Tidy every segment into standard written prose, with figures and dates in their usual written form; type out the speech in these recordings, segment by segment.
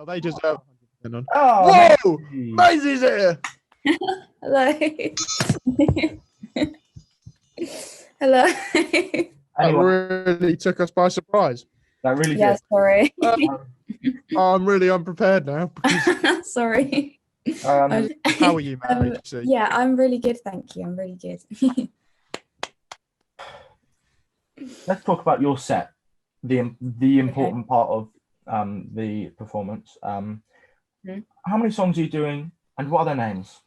Oh, they deserve 100% on. Oh, Whoa! Maisie's here! Hello. Hello. That Anyway, really took us by surprise. that really Yeah, did. sorry. I'm really unprepared now. Because, Sorry. how are you, Maisie? Yeah, I'm really good, thank you. I'm really good. Let's talk about your set, the important part of the performance. How many songs are you doing, and what are their names?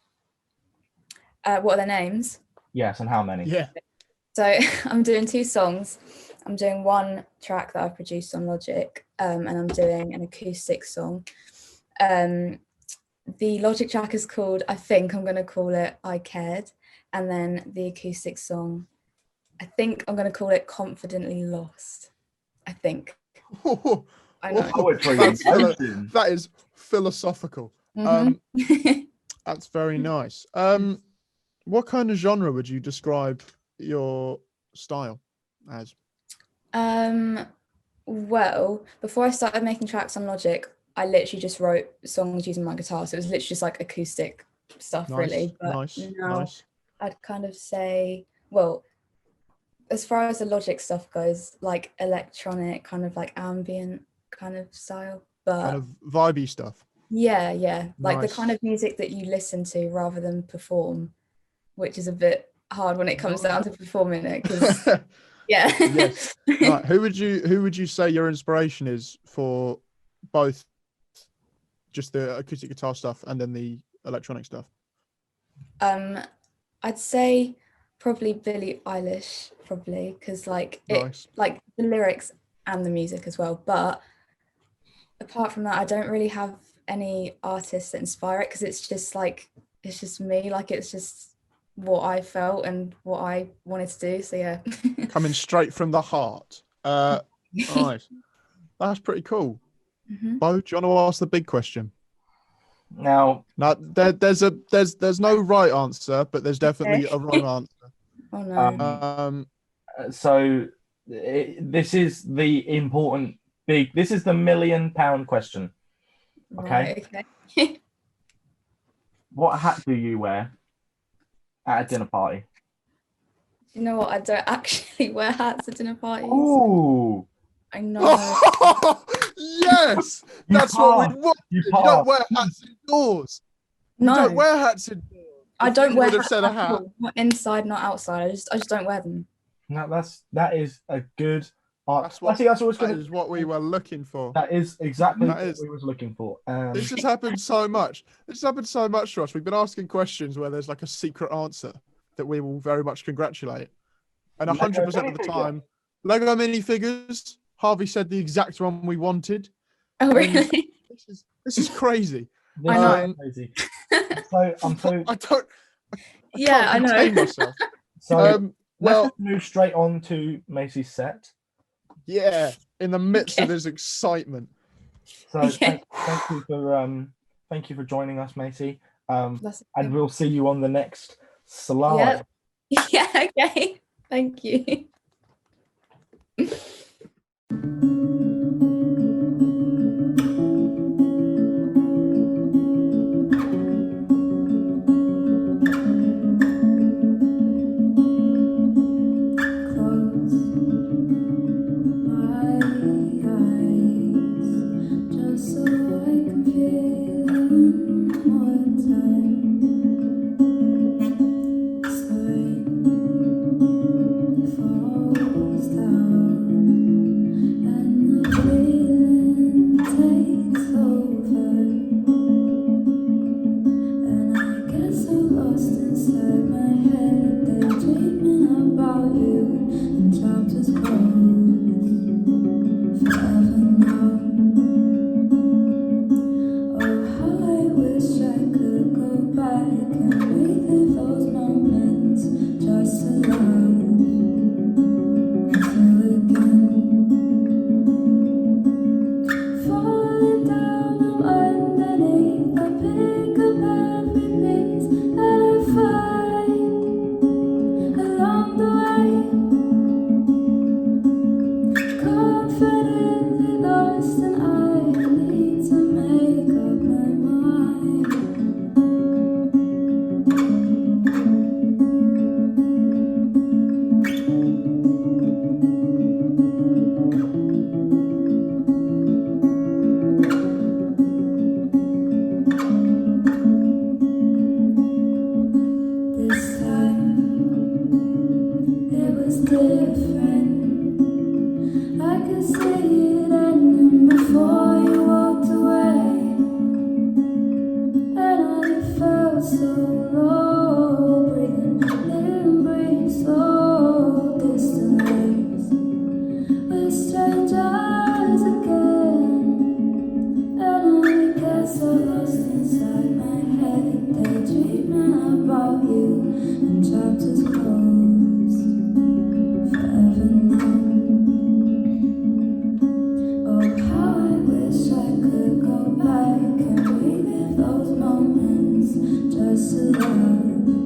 What are their names? Yes, and how many? Yeah. So I'm doing 2 songs. I'm doing one track that I've produced on Logic, and I'm doing an acoustic song. The Logic track is called, I think I'm going to call it I Cared. And then the acoustic song, I think I'm going to call it Confidently Lost. I think. I know. That is philosophical. That's very nice. What kind of genre would you describe your style as? Well, before I started making tracks on Logic, I literally just wrote songs using my guitar. So it was literally just like acoustic stuff, really. But now I'd kind of say, well, as far as the Logic stuff goes, like electronic, kind of like ambient kind of style. But kind of vibey stuff. Yeah. Like the kind of music that you listen to rather than perform, which is a bit hard when it comes down to performing it. Because yeah. Yes. Right. Who would you say your inspiration is for both just the acoustic guitar stuff and then the electronic stuff? I'd say probably Billie Eilish, because like like the lyrics and the music as well. But apart from that, I don't really have any artists that inspire it, because it's just me. Like it's just what I felt and what I wanted to do. So yeah. Coming straight from the heart. Nice. That's pretty cool. Bo, do you want to ask the big question? Now there's no right answer, but there's definitely a wrong answer. Oh no. So this is the important this is the £1 million question. Okay. Right, okay. What hat do you wear at a dinner party? You know what? I don't actually wear hats at dinner parties. Ooh. I know. Yes, that's what we want. You don't wear hats indoors. No. You don't wear hats indoors. I don't wear hats said a hat. Not inside, not outside. I just don't wear them. No, that is a good answer. That is what we were looking for. That is exactly what we was looking for. This has happened so much. This has happened so much to us. We've been asking questions where there's like a secret answer that we will very much congratulate. And 100% of the time, Lego minifigures. Harvey said the exact one we wanted. Oh really? This is crazy. I know. Crazy. So I know. Myself. So let's move straight on to Macy's set. Yeah, in the midst of his excitement. So thank you for joining us, Macy. And we'll see you on the next slide. Yep. Yeah. Okay. Thank you. For solo, breathing, living, breathe slow, distance. We're strangers again, and I get so lost inside my head, daydreaming about you, and chapters closed forever now. Oh, how I wish I could go back and relive those moments just to love you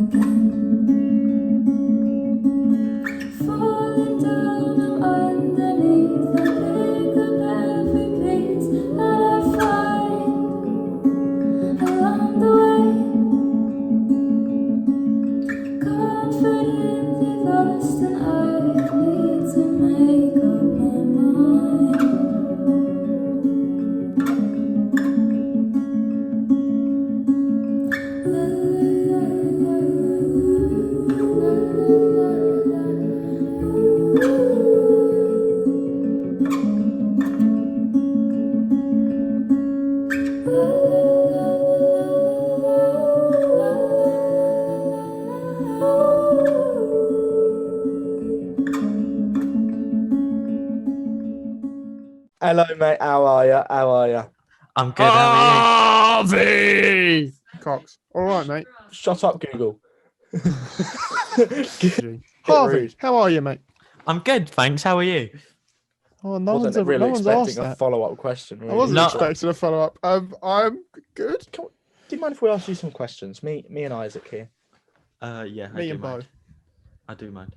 again. Falling down, I'm underneath. I pick up every piece that I find along the way. Confidently lost, and I need to make up my mind. Hello, mate. How are you? How are you? I'm good. How are Harvey Cox. All right, mate. Shut up, Google. Harvey, rude. how are you, mate? you? I'm good, thanks. How are you? Oh, no Wasn't really one's asked expecting a that. follow-up question. I Really. wasn't No. expecting a follow up. I'm good. Do you mind if we ask you some questions? Me and Isaac here. Yeah, I Me do and Bo. mind. I do mind.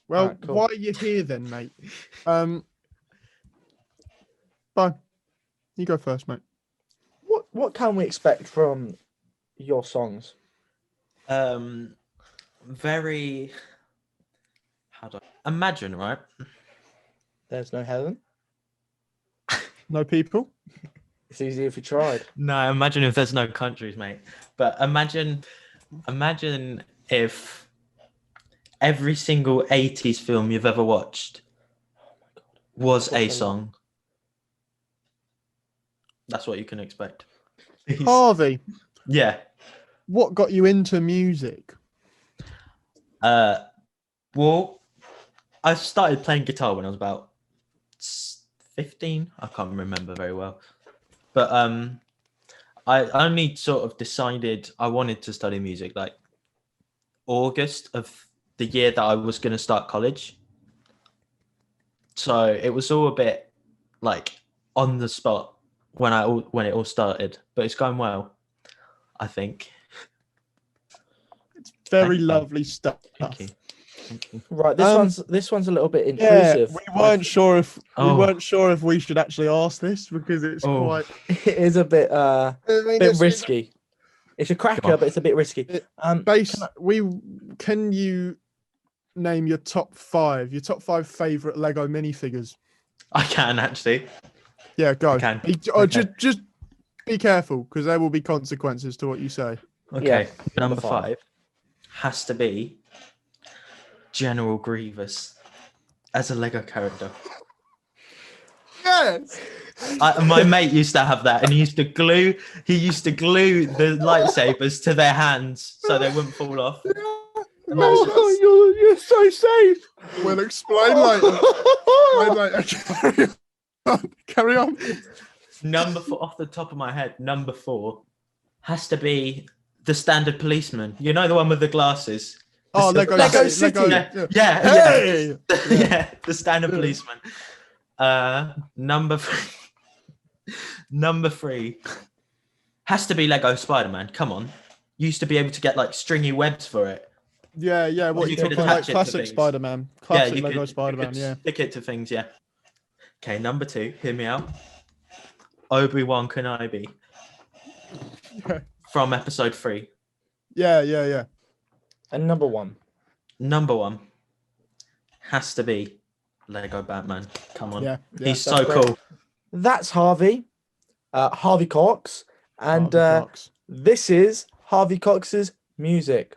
Well, Alright, cool. why are you here then, mate? Bo, you go first, mate. What can we expect from your songs? Very. How do I imagine? Right. There's no heaven. No people. It's easy if you tried. No, imagine if there's no countries, mate. But imagine if every single 80s film you've ever watched was a song. That's what you can expect. Harvey, Yeah. what got you into music? Well, I started playing guitar when I was about 15. I can't remember very well. But I only sort of decided I wanted to study music like August of the year that I was going to start college. So it was all a bit like on the spot when it all started, but it's going well, I think. It's very Thank you. lovely stuff. Thank you. Thank you. Right, this one's a little bit Yeah, intrusive. we weren't sure Oh. if we should actually ask this because it's Oh. quite. It is a bit it's risky. It's a cracker, but it's a bit risky. Can you name your top five favorite Lego minifigures? I can actually. Yeah, go. I can. Okay. Just be careful because there will be consequences to what you say. Okay. Yeah, Number five has to be General Grievous as a Lego character. Yes. My mate used to have that, and he used to glue the lightsabers to their hands so they wouldn't fall off. Oh, you're so safe. We'll explain later. Carry on. Number four, off the top of my head, number four has to be the standard policeman. You know, the one with the glasses. Oh, Lego City. Yeah. Hey! Yeah, the standard policeman. Number three has to be Lego Spider-Man. Come on, you used to be able to get like stringy webs for it. Yeah. What you you could talking attach like it to classic things. Spider-Man, Lego Spider-Man. You Yeah. could stick it to things. Yeah. Okay, number two. Hear me out. Obi-Wan Kenobi from episode 3. Yeah. And number one has to be Lego Batman. Come on. Yeah. He's so cool. That's Harvey Cox, and Harvey Cox. this is Harvey Cox's music.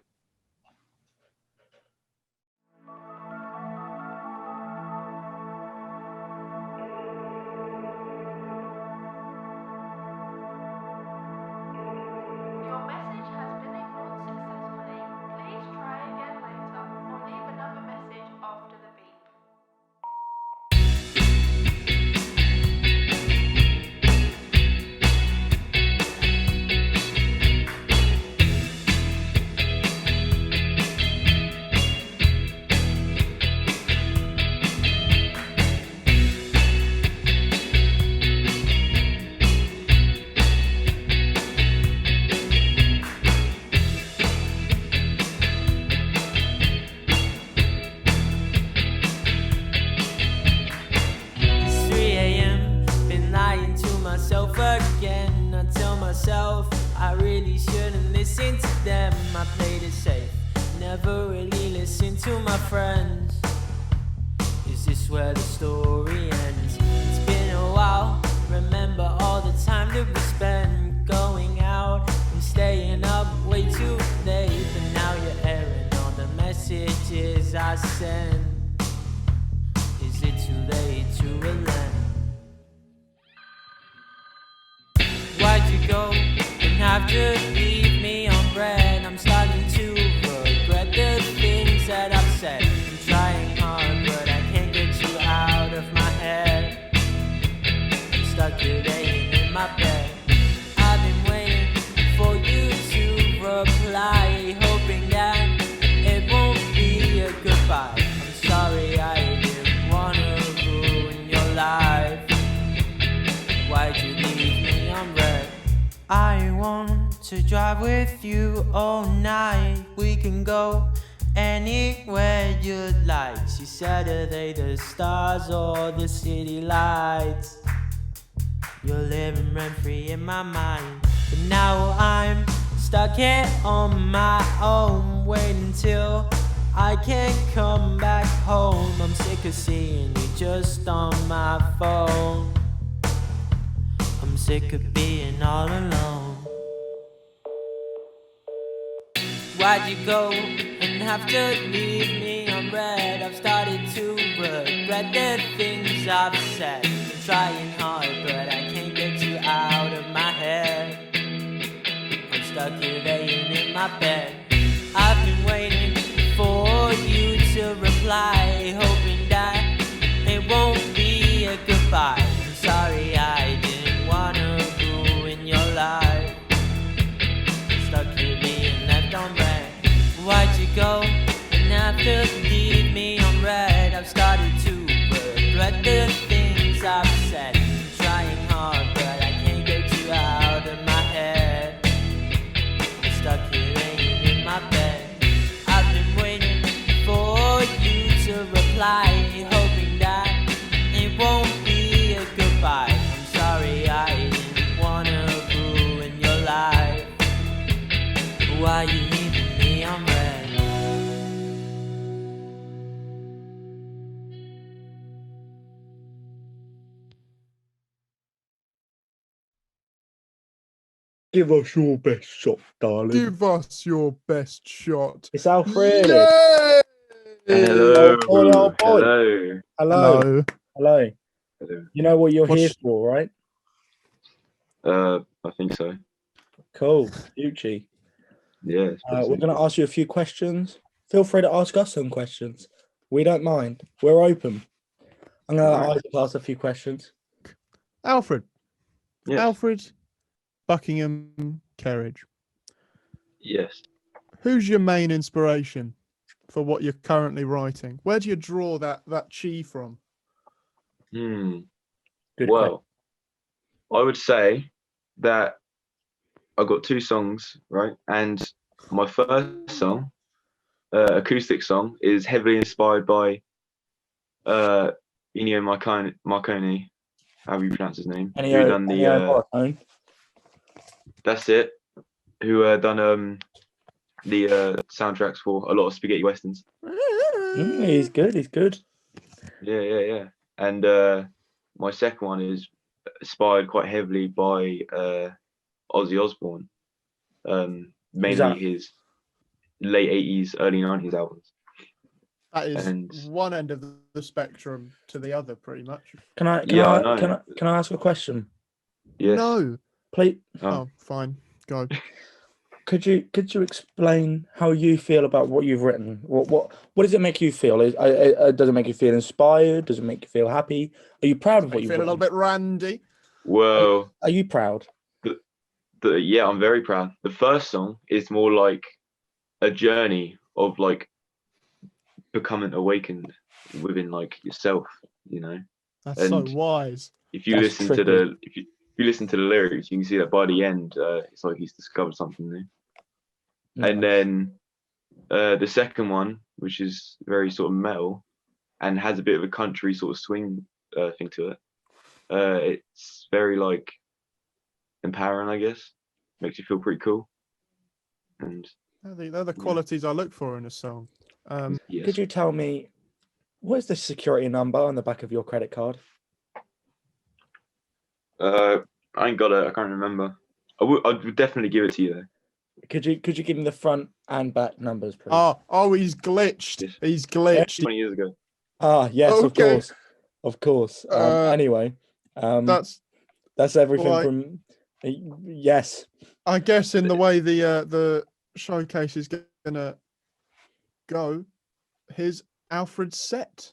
myself again. I tell myself I really shouldn't listen to them. I played it safe, never really listened to my friends. Is this where the story ends? It's been a while, remember all the time that we spent going out and staying up way too late. But now you're airing all the messages I send. Is it too late to relent? Why'd you go and have to leave me on red? I'm starting to regret the things that I've said. I'm trying hard, but I can't get you out of my head. I'm stuck today in my bed. I've been waiting for you to reply, hoping that it won't be a goodbye. I'm sorry I didn't wanna ruin your life. Why'd you leave me on red? I want to drive with you all night. We can go anywhere you'd like. See Saturday, the stars or the city lights. You're living rent-free in my mind. But now I'm stuck here on my own, waiting till I can't come back home. I'm sick of seeing you just on my phone. I'm sick of being all alone. Why'd you go and have to leave me on red? I've started to regret the things I've said. I'm trying hard, but I can't get you out of my head. I'm stuck here laying in my bed. I've been waiting for you to reply, hoping that it won't be a goodbye. I'm sorry I didn't wanna ruin your life. I'm stuck here being left on red. Why'd you go and have to leave me on red? I've started to regret the things I've said. I'm trying hard, but I can't get you out of my head. I'm stuck here laying in my bed. I've been waiting for you to reply, hoping that it won't be a goodbye. I'm sorry I didn't wanna ruin your life. Why you leaving me on red? Give us your best shot, darling. Give us your best shot. It's Alfred. Yay! Hello. Oh, boy. Hello. Hello. Hello. Hello. You know what you're What's- here for, right? I think so. Cool. Gucci. Yeah. it's pretty We're going to simple. ask you a few questions. Feel free to ask us some questions. We don't mind. We're open. I'm going to Alright. ask a few questions. Alfred. Yes. Alfred Buckingham Carriage. Yes. Who's your main inspiration for what you're currently writing? Where do you draw that chi from? Good Well, I would say that I've got two songs, right? And my first song, acoustic song, is heavily inspired by Ennio Morricone, however you pronounce his name. Who done the that's it. Who done the soundtracks for a lot of spaghetti westerns. He's good. He's good. Yeah. And my second one is inspired quite heavily by Ozzy Osbourne, mainly his late 80s, early 90s albums. That is And- one end of the spectrum to the other, pretty much. Can I ask a question? Yes. No. Please. Oh, fine. Go. Could you explain how you feel about what you've written? What does it make you feel? Does it make you feel inspired? Does it make you feel happy? Are you proud of what You you've feel a written? little bit randy. Well, Are you proud? yeah, I'm very proud. The first song is more like a journey of like becoming awakened within like yourself, you know. That's And so wise. If you That's listen to trippy. the if you listen to the lyrics, you can see that by the end, it's like he's discovered something new. And then the second one, which is very sort of metal and has a bit of a country sort of swing thing to it, it's very like empowering, I guess. Makes you feel pretty cool. And they're the qualities I look for in a song. yes. Could you tell me what is the security number on the back of your credit card? I ain't got it. I can't remember. I would definitely give it to you though. Could you give me the front and back numbers, please? Oh, he's glitched. Yes. He's glitched. 20 years ago. Yes, Okay. of course. Anyway, That's everything like- from. Yes. I guess in the way the showcase is gonna go. Here's Alfred's set.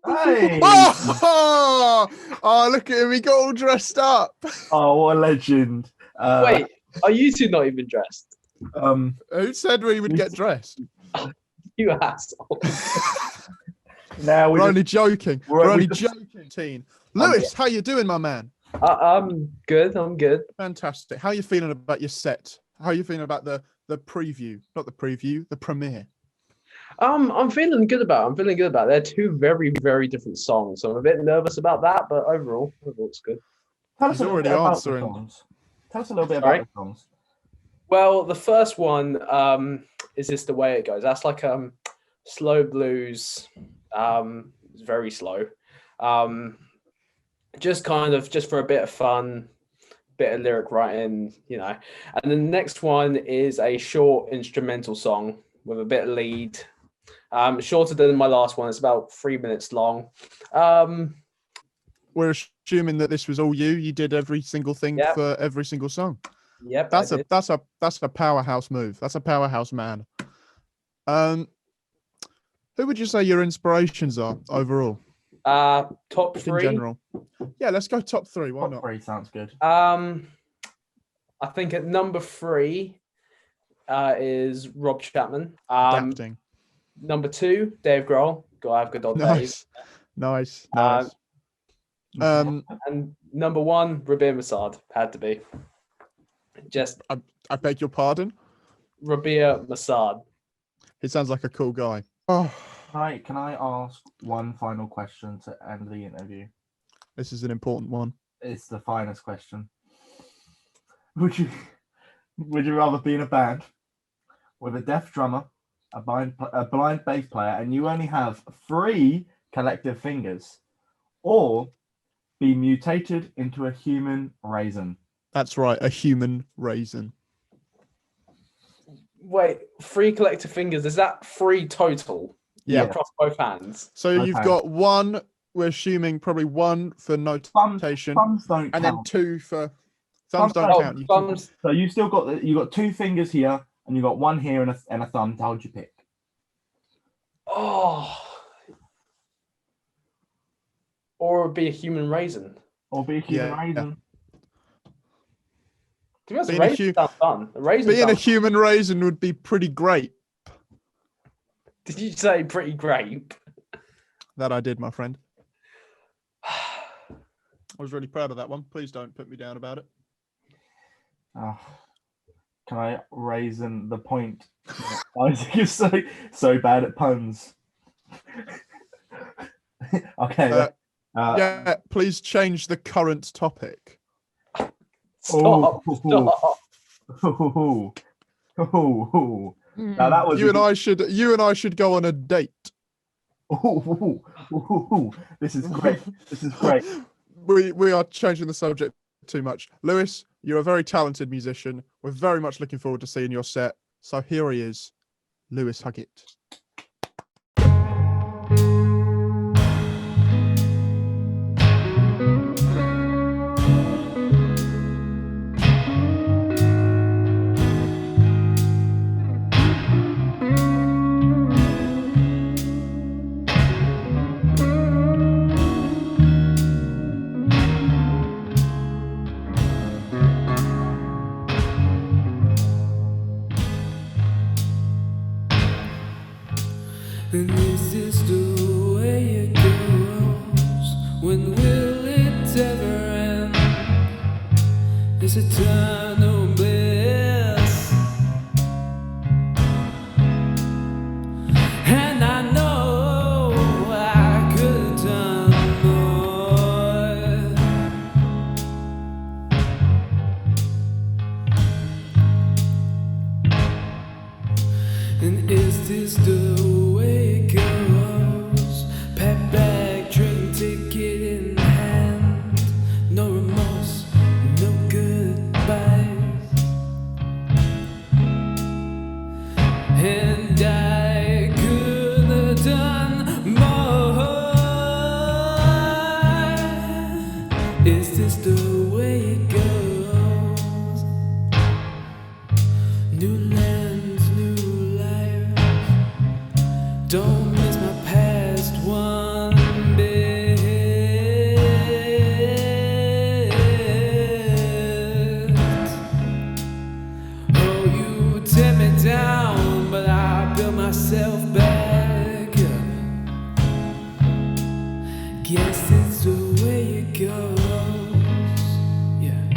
Hey! Oh, look at him. He got all dressed up. Oh, what a legend. Wait, are you two not even dressed? Who said we would get dressed? You asshole. Now We're only joking. We're only just- joking, teen. Lewis, how you doing, my man? I'm good. I'm good. Fantastic. How are you feeling about your set? How are you feeling about the preview? Not the preview, the premiere. I'm feeling good about it. I'm feeling good about it. They're two very, very different songs. So I'm a bit nervous about that, but overall it's good. Tell us He's a little already bit about the answering. songs. Tell us a little bit Sorry? about the songs. Well, the first one is This the Way It Goes. That's like slow blues. It's very slow. Just for a bit of fun, bit of lyric writing, you know. And the next one is a short instrumental song with a bit of lead. Shorter than my last one. It's about 3 minutes long. We're assuming that this was all you. You did every single thing Yep. for every single song. Yep. That's I a did. that's a powerhouse move. That's a powerhouse man. Who would you say your inspirations are overall? Top Just in three. general. Yeah, let's go top three. Why Top not? three sounds good. I think at number 3 is Rob Chapman. Adapting. Number 2, Dave Grohl. Gotta have good old Dave. Nice. And number 1, Rabir Masad. Had to be. Just I beg your pardon. Rabir Masad. He sounds like a cool guy. Oh, Can I ask one final question to end the interview? this is an important one. It's the finest question. Would you rather be in a band with a deaf drummer, a blind bass player, and you only have 3 collective fingers, or be mutated into a human raisin? That's right, a human raisin. Wait, 3 collective fingers. Is that 3 total? Yeah. Across both hands. So Both you've hands. got 1. We're assuming probably 1 for notation, Thumbs don't and count. then 2 for Thumbs thumbs. Don't don't- count. You can- Thumbs. So you still got you got 2 fingers here, and you got 1 here and a thumb. How would you pick? Oh. Or it would be a human raisin. Or be a human Yeah. raisin? To be honest, a Being a raisin sounds fun. A raisin Being a sounds- human raisin would be pretty great. Did you say pretty grape? That I did, my friend. I was really proud of that one. Please don't put me down about it. Oh, can I raisin the point? Isaac is so bad at puns. Okay. Yeah, please change the current topic. Stop. Oh. Stop. Now that was You and I should go on a date. This is great. This is great. We are changing the subject too much. Lewis, you're a very talented musician. We're very much looking forward to seeing your set. So here he is, Lewis Huggett. this eternal bliss. And I know I could have done more. And is this the way it goes? Pack bag, train ticket in hand. No remorse, no goodbyes. And I could have done more. Is this the way it goes? New lands, new life. Don't miss my past one bit. Oh, you tear me down, but I build myself back up. Guess it's the way it goes. Yeah.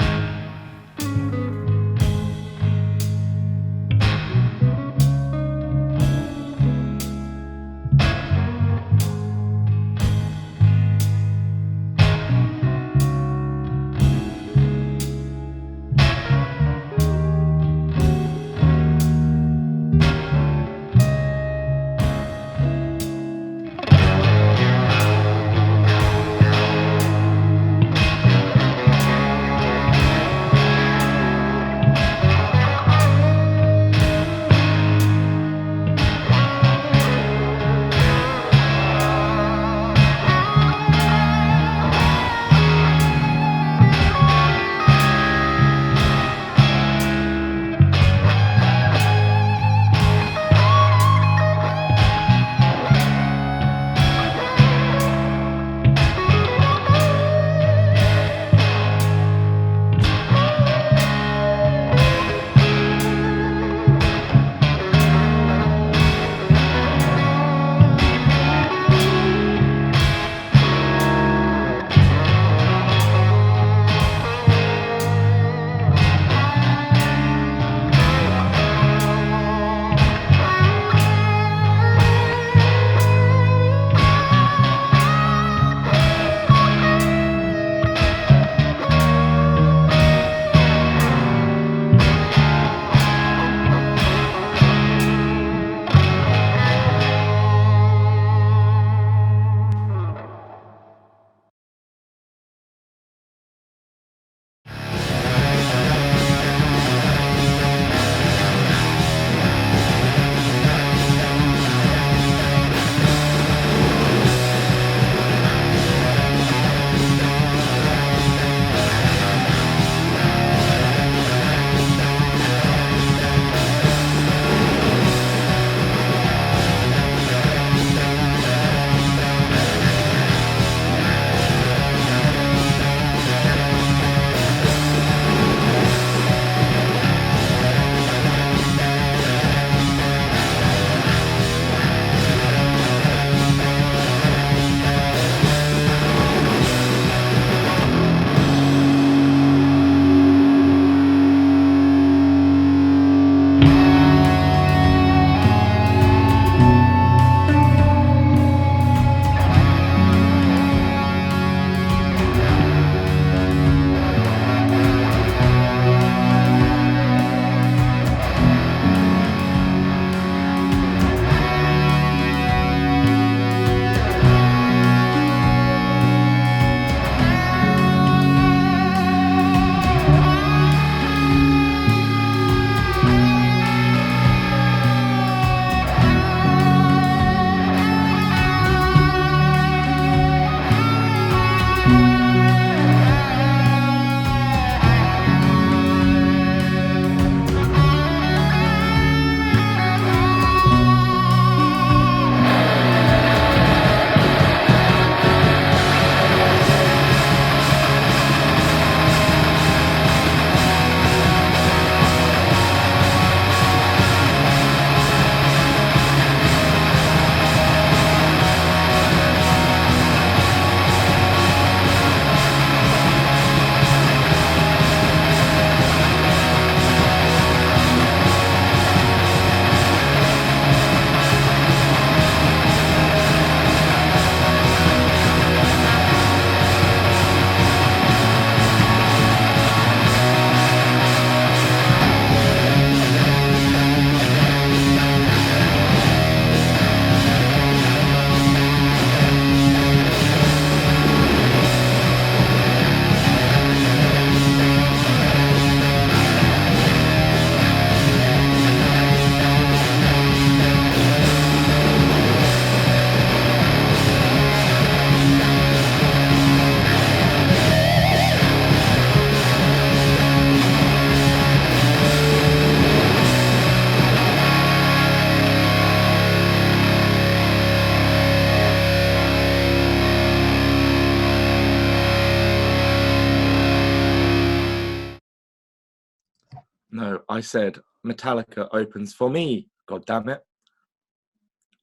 No, I said Metallica opens for me. God damn it.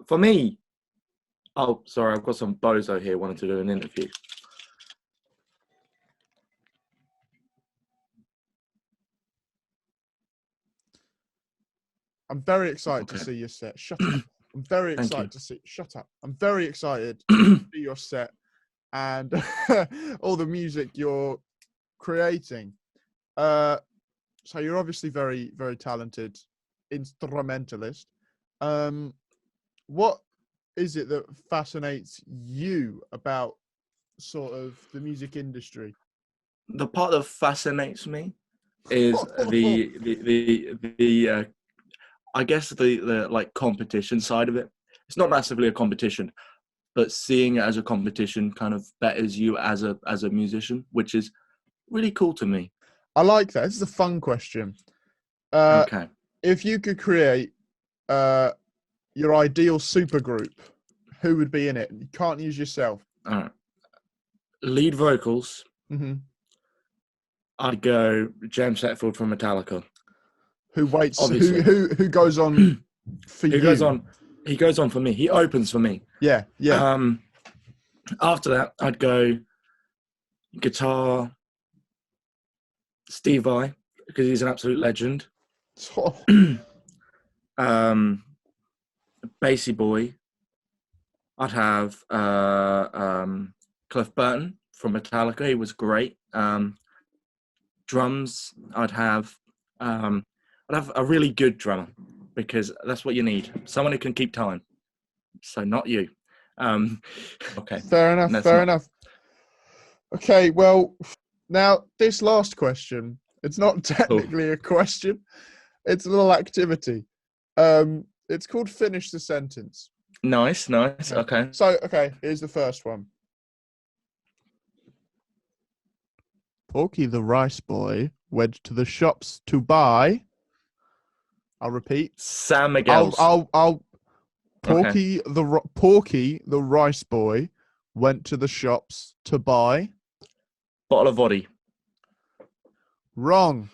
For me. Oh, sorry, I've got some bozo here wanting to do an interview. I'm very excited to see your set. Shut up. I'm very excited to see. Shut up. I'm very excited to see your set and all the music you're creating. So you're obviously very, very talented instrumentalist. What is it that fascinates you about sort of the music industry? The part that fascinates me is the I guess the like competition side of it. It's not massively a competition, but seeing it as a competition kind of betters you as a musician, which is really cool to me. I like that. This is a fun question. Okay. If you could create your ideal supergroup, who would be in it? You can't use yourself. All right. Lead vocals. Mm-hmm. I'd go James Hetfield from Metallica. Who waits? Obviously. Who goes on for you? Who goes on? He goes on for me. He opens for me. Yeah, yeah. After that, I'd go guitar, Steve Vai, because he's an absolute legend. Bassy boy. I'd have Cliff Burton from Metallica. He was great. Drums. I'd have a really good drummer, because that's what you need. Someone who can keep time. So not you. Okay. Fair enough. Fair enough. Okay. Well, now this last question, it's not technically a question. It's a little activity. It's called Finish the Sentence. Nice. Okay. So, okay, here's the first one. Porky the Rice Boy went to the shops to buy. I'll repeat. Sam Miguel's. Porky the Rice Boy went to the shops to buy. Bottle of vodka. Wrong.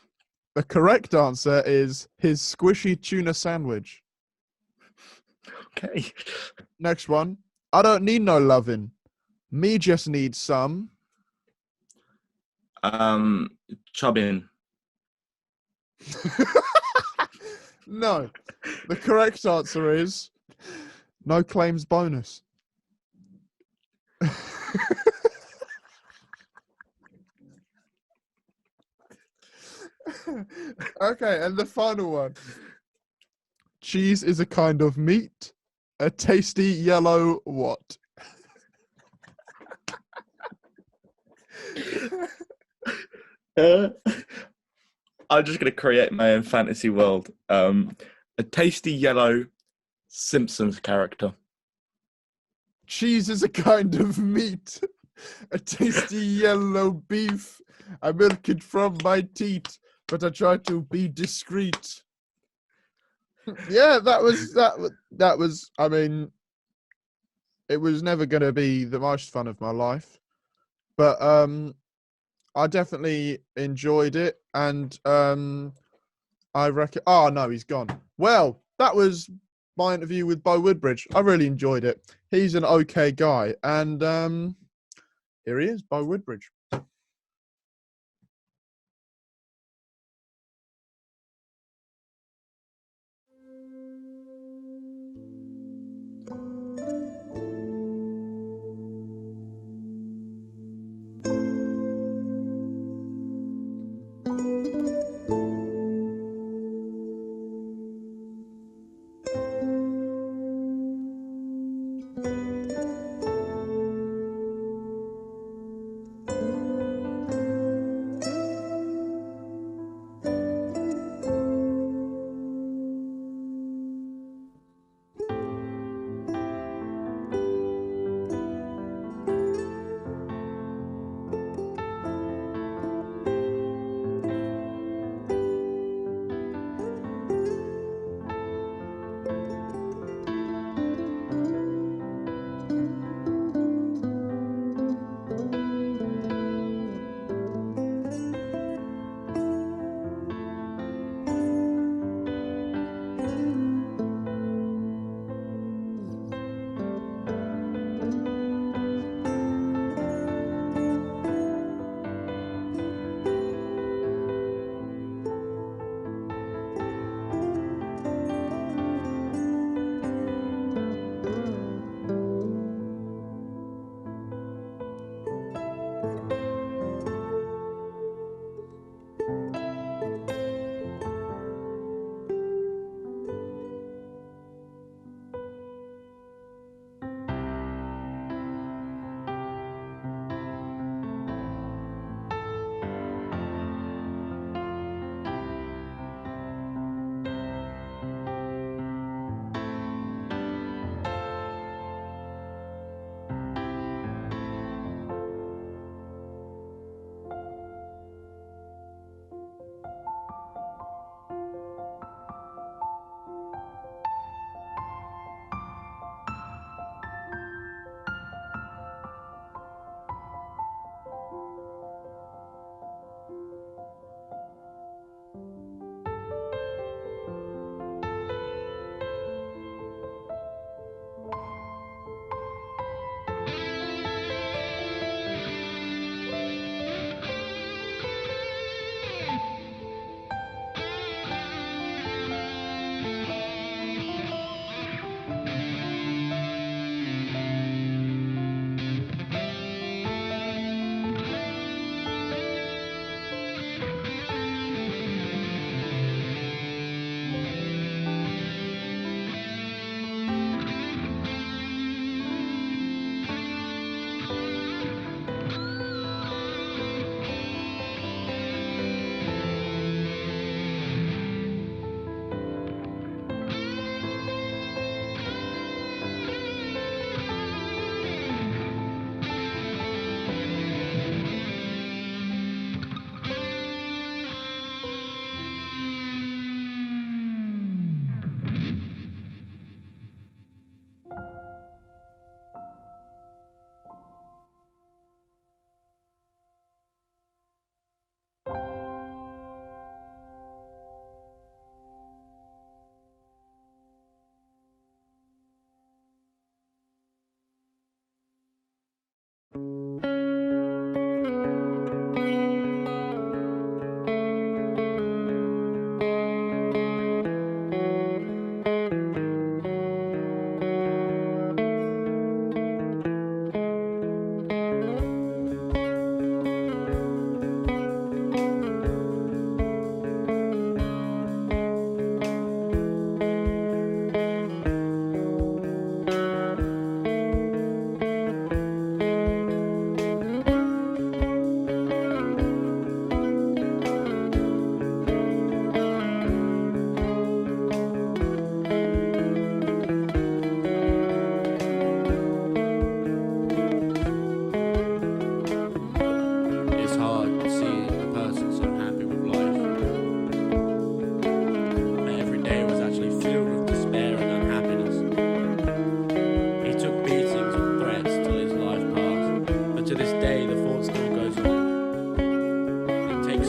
The correct answer is his squishy tuna sandwich. Okay. Next one. I don't need no loving. Me just need some. Chubbing. No. The correct answer is no claims bonus. Okay, and the final one. Cheese is a kind of meat. A tasty yellow what? I'm just going to create my own fantasy world. A tasty yellow Simpsons character. Cheese is a kind of meat. A tasty yellow beef. I milk it from my teeth, but I try to be discreet. Yeah, that was. I mean, it was never going to be the most fun of my life, but I definitely enjoyed it, and I reckon. Oh no, he's gone. Well, that was my interview with Bo Woodbridge. I really enjoyed it. He's an okay guy, and here he is, Bo Woodbridge.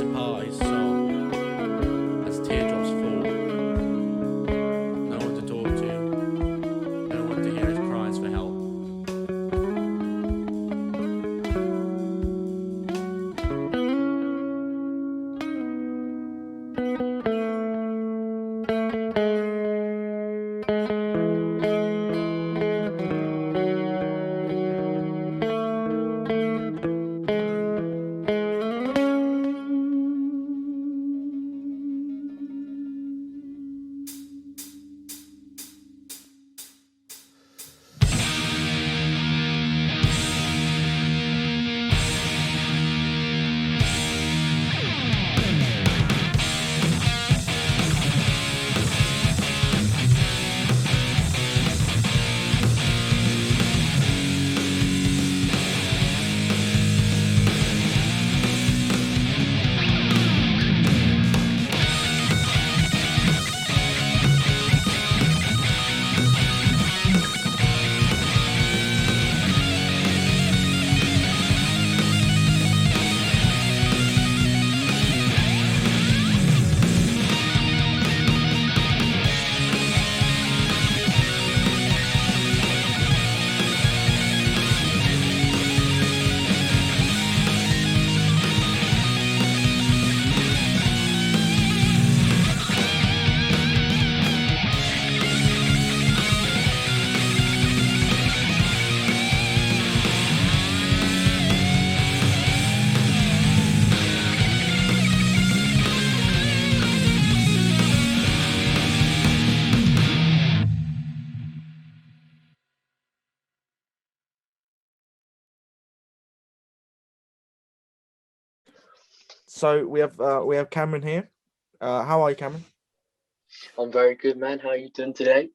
the party, so as teardrops fall, no one to talk to, no one to hear his cries for help. So we have Cameron here. How are you, Cameron? I'm very good, man. How are you doing today?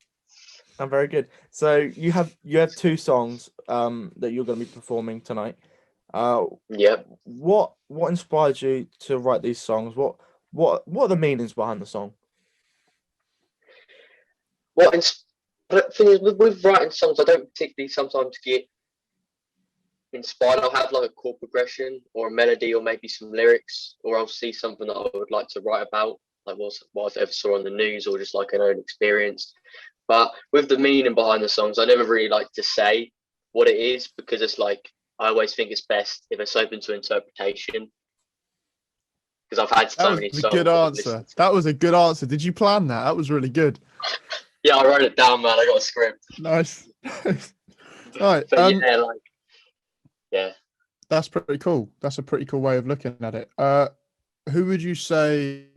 I'm very good. So you have two songs that you're going to be performing tonight. Yep. What inspired you to write these songs? What are the meanings behind the song? But the thing is, with writing songs, I don't particularly sometimes get inspired. I'll have like a chord progression or a melody or maybe some lyrics, or I'll see something that I would like to write about, like what I ever saw on the news or just like an own experience. But with the meaning behind the songs, I never really like to say what it is, because it's like I always think it's best if it's open to interpretation. Because I've had so many songs. That was a good answer. That was a good answer. Did you plan that? That was really good. Yeah, I wrote it down, man. I got a script. Nice. Right. But yeah. That's pretty cool. That's a pretty cool way of looking at it. Who would you say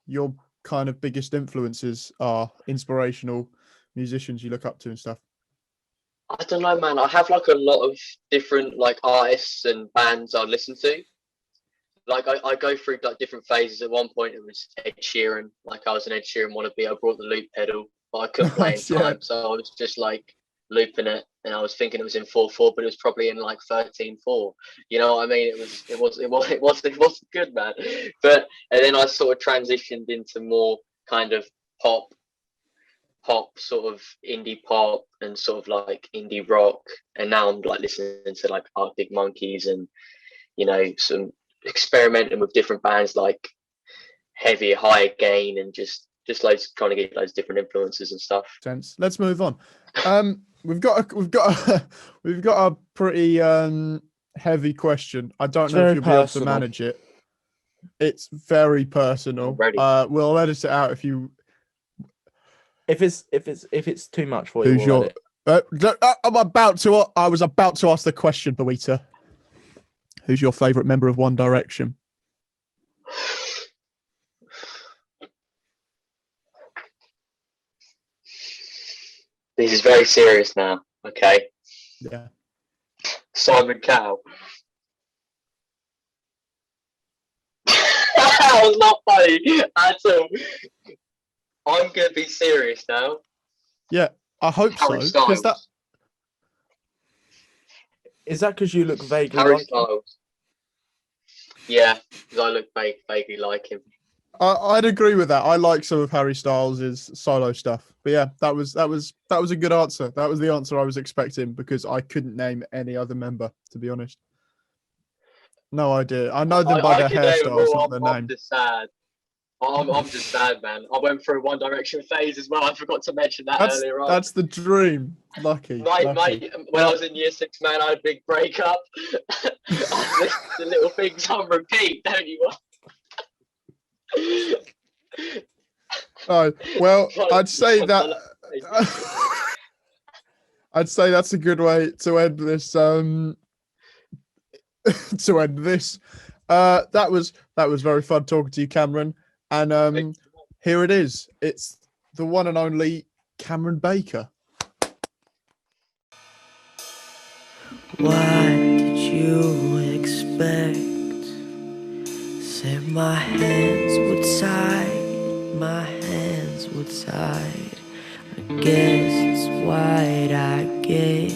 your kind of biggest influences are, inspirational musicians you look up to and stuff? I don't know, man. I have like a lot of different like artists and bands I listen to. Like I go through like different phases. At one point it was Ed Sheeran. Like I was an Ed Sheeran wannabe. I brought the loop pedal, but I couldn't play in time, so I was just like looping it, and I was thinking it was in 4/4, but it was probably in like 13/4. You know what I mean? It wasn't good, man. But and then I sort of transitioned into more kind of pop, sort of indie pop, and sort of like indie rock, and now I'm like listening to like Arctic Monkeys and some experimenting with different bands like Heavy, High Gain, and just loads, trying to get loads of different influences and stuff. Sense. Let's move on. We've got a pretty heavy question. I don't know if you'll be able to manage it. It's very personal. We'll edit it out if it's too much for you. Who's your? I was about to ask the question, Boita. Who's your favorite member of One Direction? This is very serious now. Okay. Yeah. Simon Cowell. That was not funny at all. I'm gonna be serious now. Yeah, I hope Harry so. Styles. Is that because you look vaguely Harry like Styles. him? Yeah, because I look vaguely like him. I'd agree with that. I like some of Harry Styles' solo stuff, but yeah, that was a good answer. That was the answer I was expecting, because I couldn't name any other member, to be honest. No idea. I know them by I their can name them hairstyles, all. not their I'm name. just sad. I'm just sad, man. I went through One Direction phase as well. I forgot to mention that earlier on. That's the dream. Lucky. Mate, when I was in year 6, man, I had a big breakup. I listened to little things on repeat, don't you? Oh, well, I'd say that. I'd say that's a good way to end this. To end this. That was very fun talking to you, Cameron. And here it is. It's the one and only Cameron Baker. What did you expect? Said my hands would tie, my hands would tie. I guess it's what I get.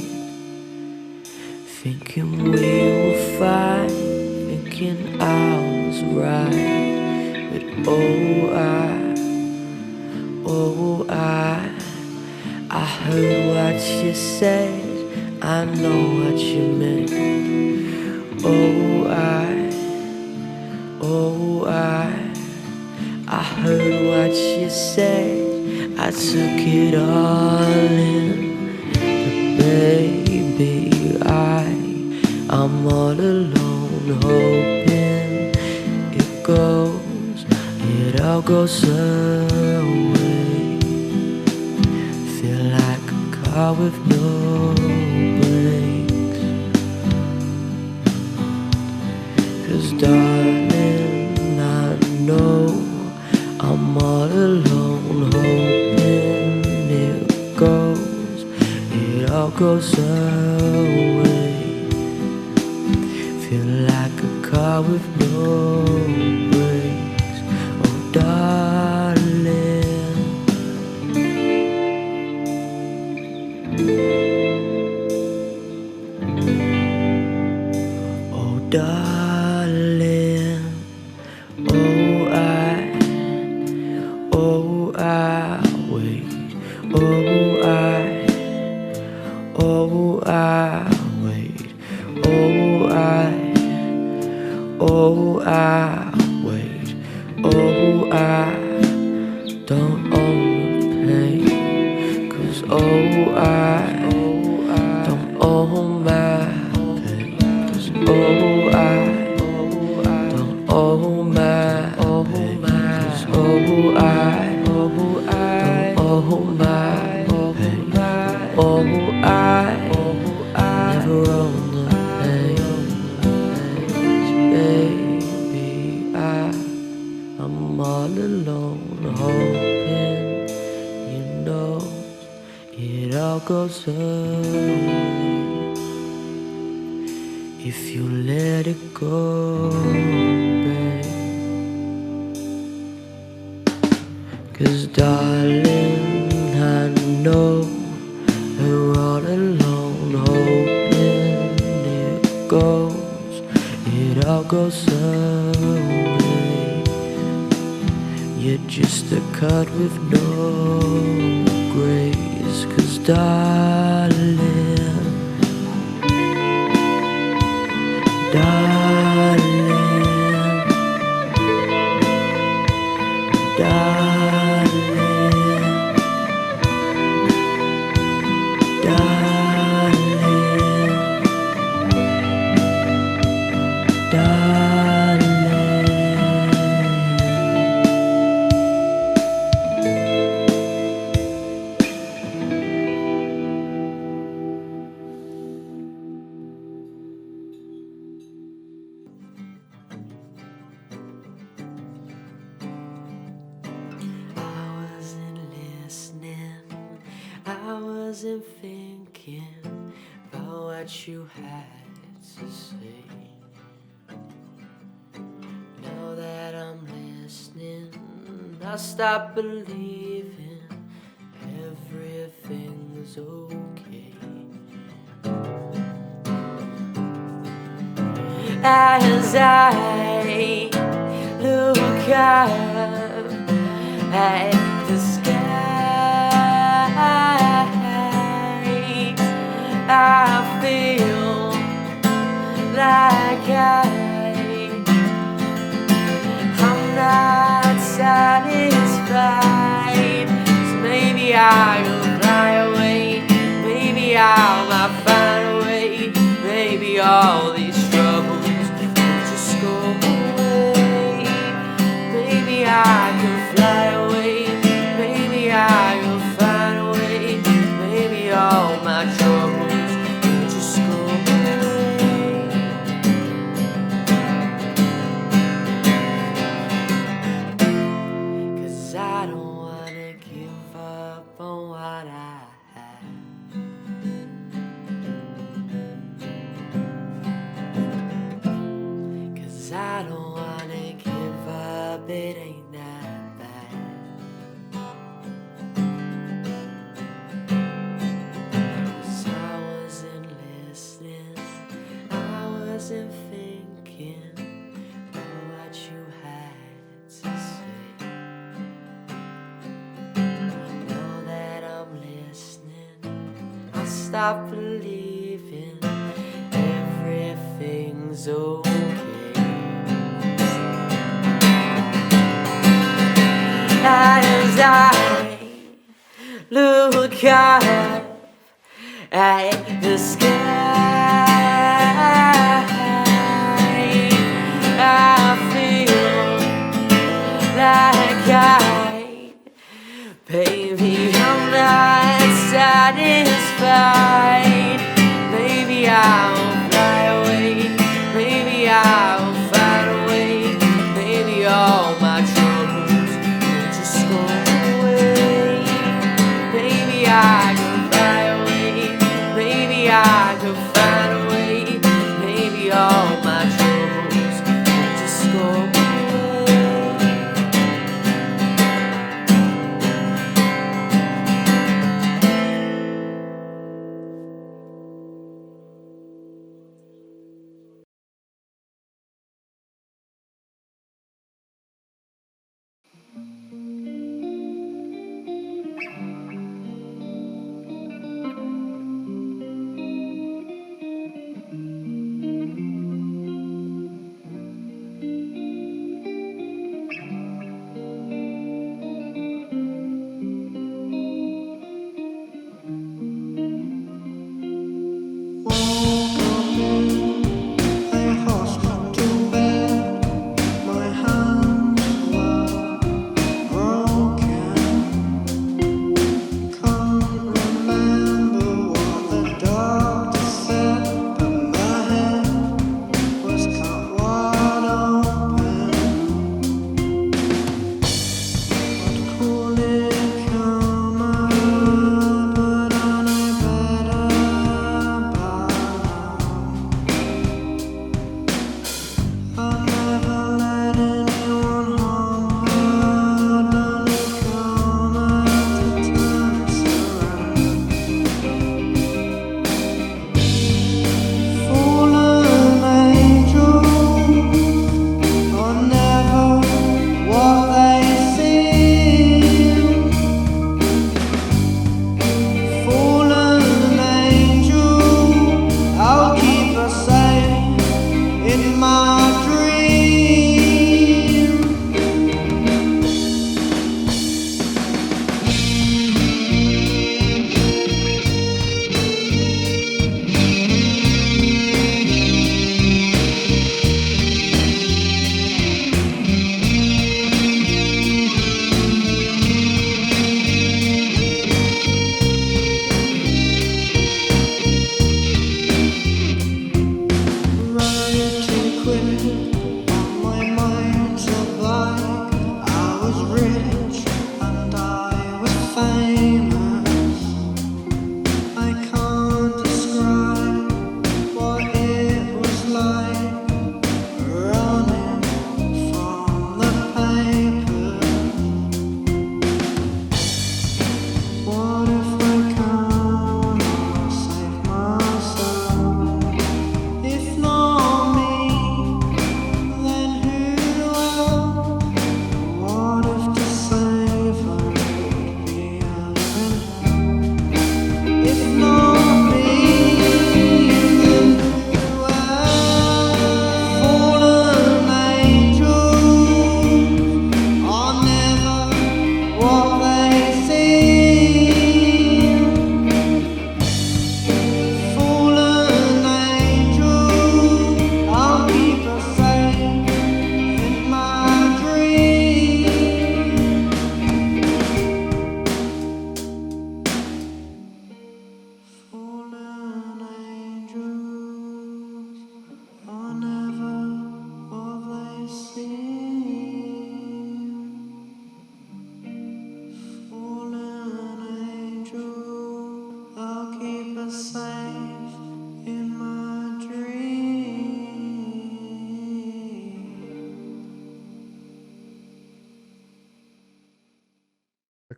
Thinking we were fine, thinking I was right. But I heard what you said, I know what you meant. I heard what you said, I took it all in. But baby, I'm all alone, hoping it all goes away. Feel like a car with no brakes. 'Cause darling, I know I'm all alone, hoping it all goes away. Feel like a car with no brakes. Oh darling, oh darling, I wait, I don't own the pain. 'Cause I don't own my pain. 'Cause I don't own my pain. 'Cause I don't own my pain. I never own the pain. Baby, I'm all alone, hoping it all goes away. If you let it go, babe. 'Cause darling, I know we're all alone, hoping it all goes away. You're just a cut with no grace. 'Cause darling, wasn't thinking about what you had to say. Now that I'm listening, I stop believing everything's okay. As I look up at the sky, I feel like I I will fly away. Maybe I might find a way. Maybe all these troubles will just go away. Maybe I can fly away. Maybe I will find a way. Maybe all my troubles will just go away. 'Cause I don't wanna give up on what I have. 'Cause I don't wanna give up, it ain't that bad. 'Cause I wasn't listening, I wasn't thinking of what you had to say. Now that I'm listening, I stop believing everything's okay. As I look up at the sky, I feel like baby, I'm not satisfied. Maybe I'll fly away. Maybe I'll find a way. Maybe all my troubles will just go away. Maybe I can fly away. Maybe I can fly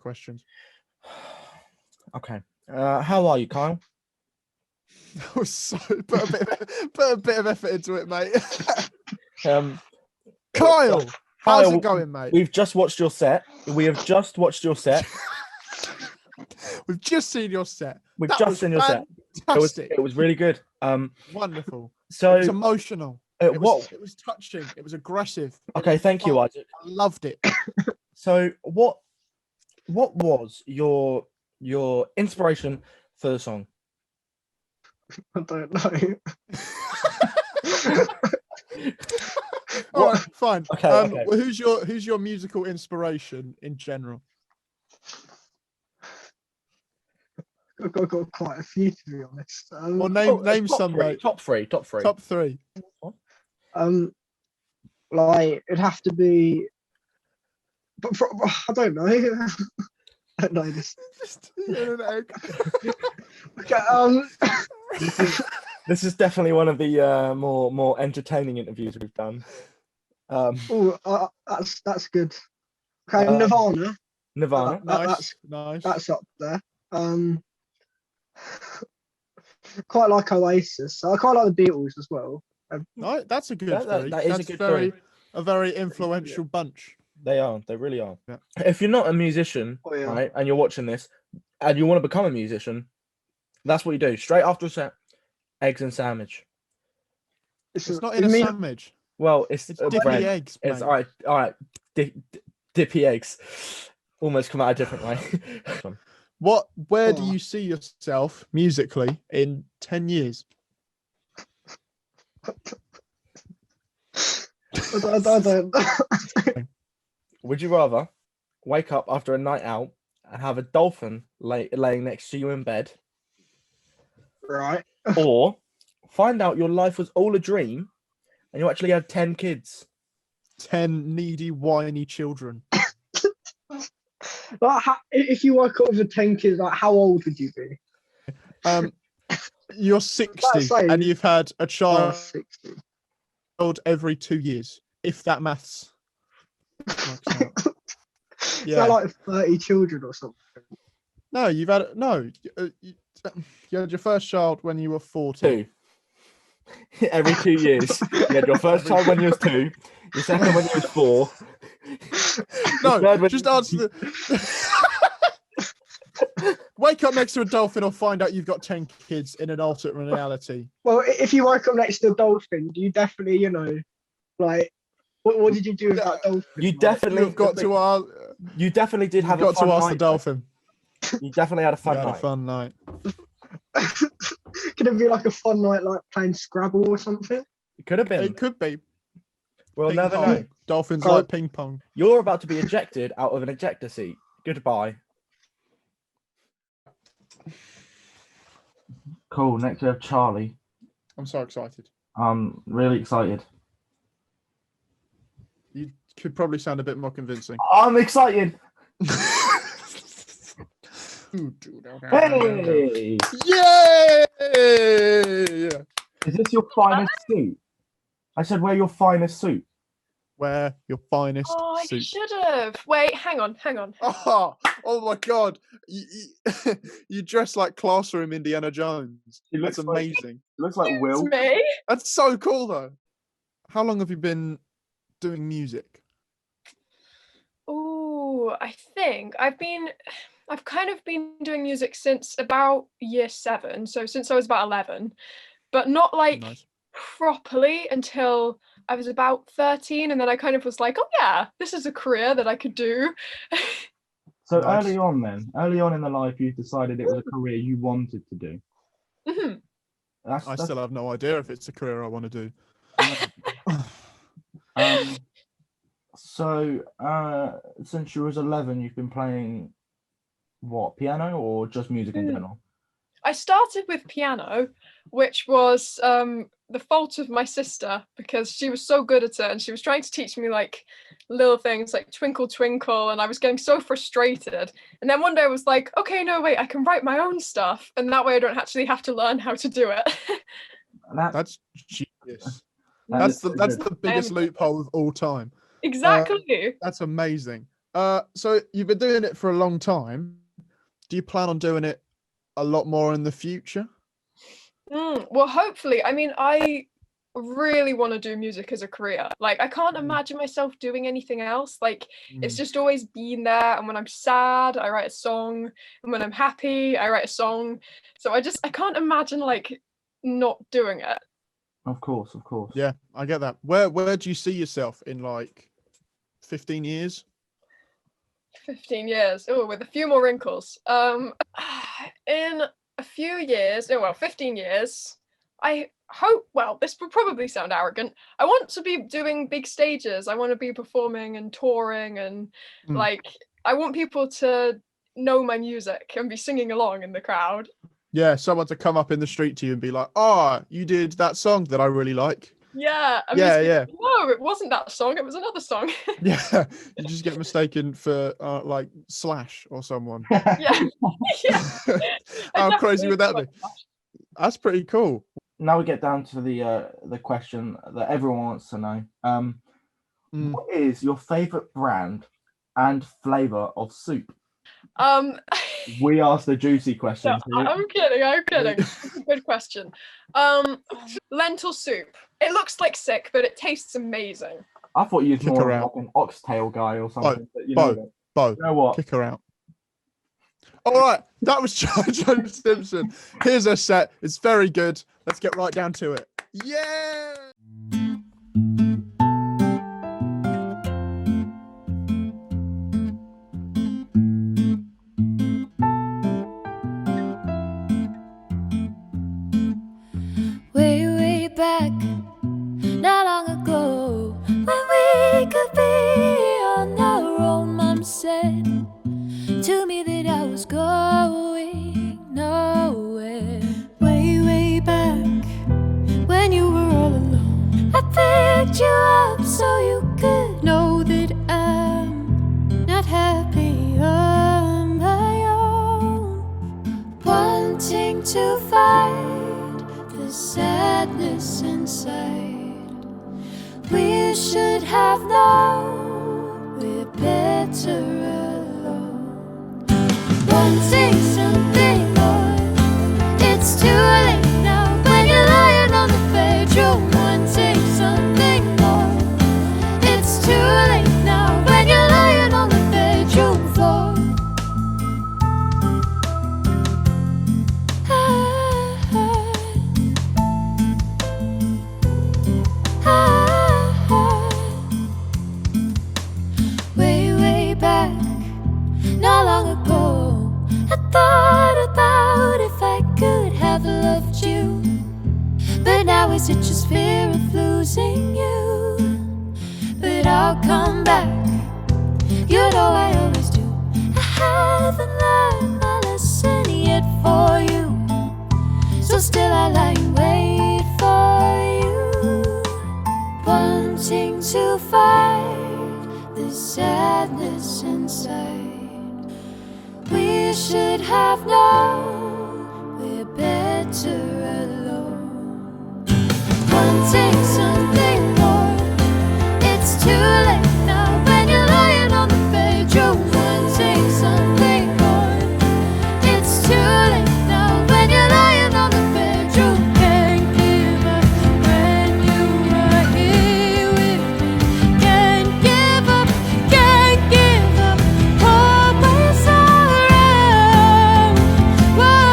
questions. Okay. How are you, Kyle? That was so put a bit of effort into it, mate. Kyle, how's it going, mate? We've just watched your set. We have just watched your set. We've just seen your set. We've just seen your set. It was really good. Wonderful. So it was emotional. It was touching. It was aggressive. Okay, thank you, Isaac. I loved it. So what was your inspiration for the song? I don't know. All right, fine. Okay, okay. Well, who's your musical inspiration in general? I've got quite a few, to be honest. Well, name some, mate. Top three. Top three. Like it'd have to be, but I don't know. I don't know this. Just an egg. Okay. This is definitely one of the more entertaining interviews we've done. That's good. Okay, Nirvana. Nice. That's up there. Quite like Oasis. I quite like the Beatles as well. No, that's a good three. That is a good three. A very influential bunch. They are. They really are. Yeah. If you're not a musician, right, and you're watching this, and you want to become a musician, that's what you do. Straight after a set, eggs and sandwich. It's not in a sandwich. Well, it's dippy bread. eggs. It's mate. all right. Dippy eggs. Almost come out a different way. Where do you see yourself musically in 10 years? I don't. Would you rather wake up after a night out and have a dolphin laying next to you in bed, Right. or find out your life was all a dream and you actually had 10 kids? 10 needy, whiny children. Like, if you woke up with 10 kids, like how old would you be? You're 60 and you've had a child 60. every 2 years, if that maths. Is that like 30 children or something? No, you had your first child when you were 40. 2. Every 2 years. You had your first child when you was 2, your second when you was 4. No, just answer Wake up next to a dolphin or find out you've got 10 kids in an alternate reality. Well, if you woke up next to a dolphin, do you definitely, like, what did you do with that dolphin? You definitely You definitely did have a fun night. The dolphin. You definitely had a fun night. A fun night. Could it be like a fun night, like playing Scrabble or something? It could have been. It could be. We'll never know. Dolphins like ping pong. You're about to be ejected out of an ejector seat. Goodbye. Cool. Next we have Charlie. I'm so excited. I'm really excited. You could probably sound a bit more convincing. I'm excited. Hey! Yay! Is this your finest suit? I said wear your finest suit. Wear your finest suit. I should have. Wait, hang on. Oh my God. You dress like classroom Indiana Jones. That's amazing. Looks like Will. Me? That's so cool though. How long have you been doing music? Oh, I think I've kind of been doing music since about year 7, so since I was about 11, but not like properly until I was about 13, and then I kind of was like, oh yeah, this is a career that I could do. So early on in the life, you decided it was a career you wanted to do. Mm-hmm. I still have no idea if it's a career I want to do. So since you was 11, you've been playing what, piano or just music in general? I started with piano, which was the fault of my sister because she was so good at it and she was trying to teach me like little things like Twinkle Twinkle, and I was getting so frustrated. And then one day I was like, okay, no, wait, I can write my own stuff, and that way I don't actually have to learn how to do it. That's genius. That's the biggest loophole of all time. Exactly. That's amazing. So you've been doing it for a long time. Do you plan on doing it a lot more in the future? Well, hopefully. I mean, I really want to do music as a career. Like, I can't imagine myself doing anything else. Like, it's just always been there. And when I'm sad, I write a song. And when I'm happy, I write a song. So I can't imagine like not doing it. Of course. Yeah, I get that. Where do you see yourself in like 15 years? 15 years. Oh, with a few more wrinkles. In a few years, 15 years, I hope, well, this will probably sound arrogant. I want to be doing big stages. I want to be performing and touring and like, I want people to know my music and be singing along in the crowd. Yeah, someone to come up in the street to you and be like, "Oh, you did that song that I really like." Yeah. Yeah. No, it wasn't that song. It was another song. Yeah, you just get mistaken for like Slash or someone. Yeah. How crazy would that be? That's pretty cool. Now we get down to the question that everyone wants to know. What is your favorite brand and flavor of soup? We asked the juicy question. No, I'm kidding. It's a good question. Lentil soup. It looks like sick, but it tastes amazing. I thought you'd more like an oxtail guy or something. Bo, you know what? Kick her out. All right, that was John Simpson. Here's a set. It's very good. Let's get right down to it. Yeah. Way back, not long ago, when we could be on our own, Mom said to me that I was going nowhere. Way back, when you were all alone, I picked you up so you could know that I'm not happy on my own. Wanting to fight the sadness inside. We should have known we're better alone. Wanting something more. It's too late now when you're lying on the bedroom. Wanting something more. It's too late now when you're lying on the bedroom floor. Way back, not long ago, I thought about if I could have loved you. But now is it just fear of losing you? But I'll come back, you know I always do. I haven't learned my lesson yet for you, so still I lie and wait for you. Wanting to fight the sadness inside. We should have known we're better alone. Wanting something more. It's too late now when you're lying on the bedroom. Wanting something more. It's too late now when you're lying on the bedroom. Can't give up when you are here with me. Can't give up, can't give up. Always around. Whoa.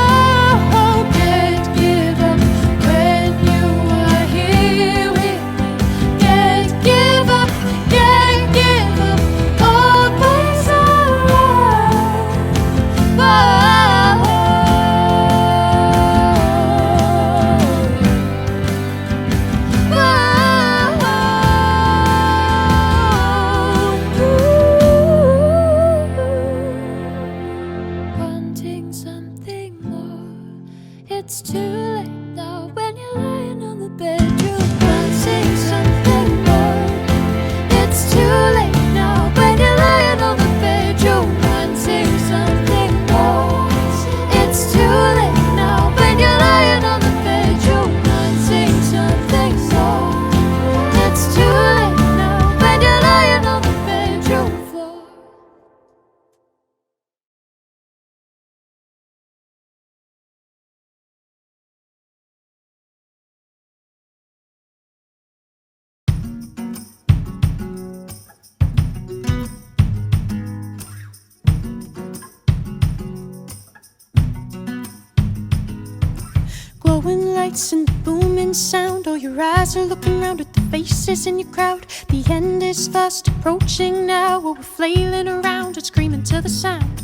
lights and the booming sound. All your eyes are looking round at the faces in your crowd. The end is fast approaching now. While we're flailing around and screaming to the sound.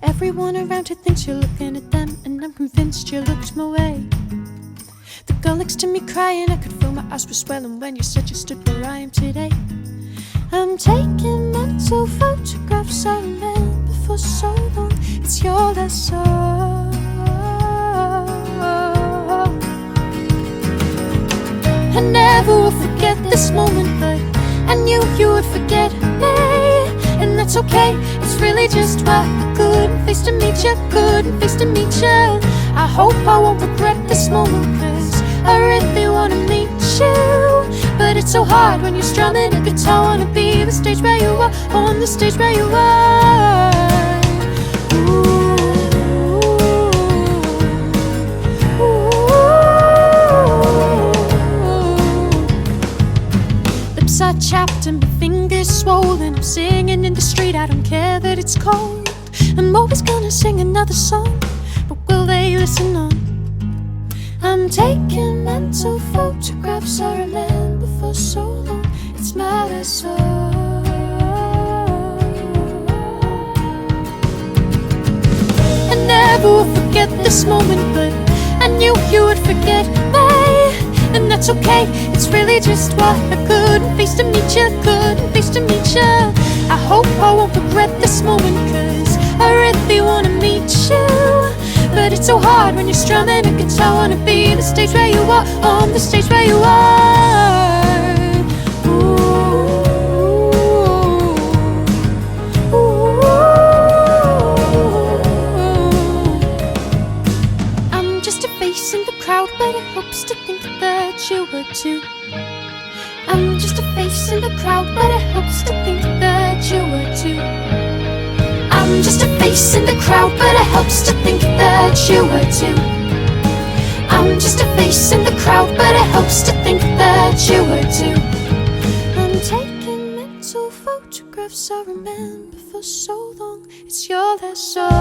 Everyone around here thinks you're looking at them, and I'm convinced you looked my way. The girl next to me crying, I could feel my eyes were swelling when you said you stood where I am today. I'm taking mental photographs I remember for so long. It's your last song. I never will forget this moment, but I knew you would forget me. And that's okay, it's really just why I couldn't face to meet you, couldn't face to meet you. I hope I won't regret this moment, cause I really wanna meet you. But it's so hard when you're strumming a guitar. Wanna be the stage where you are, on the stage where you are. Lips are chapped and my fingers swollen. I'm singing in the street, I don't care that it's cold. I'm always gonna sing another song, but will they listen on? I'm taking mental photographs I remember for so long. It's my last song. I never will forget this moment, but I knew you would forget me. And that's okay, it's really just why I couldn't face to meet you, couldn't face to meet you. I hope I won't regret this moment, cause I really wanna meet you. But it's so hard when you're strumming a guitar. Wanna be the stage where you are, on the stage where you are. I'm just a face in the crowd, but it helps to think that you were too. I'm just a face in the crowd, but it helps to think that you were too. I'm just a face in the crowd, but it helps to think that you were too. I'm just a face in the crowd, but it helps to think that you were too. I'm taking mental photographs I remember for so long. It's your last song.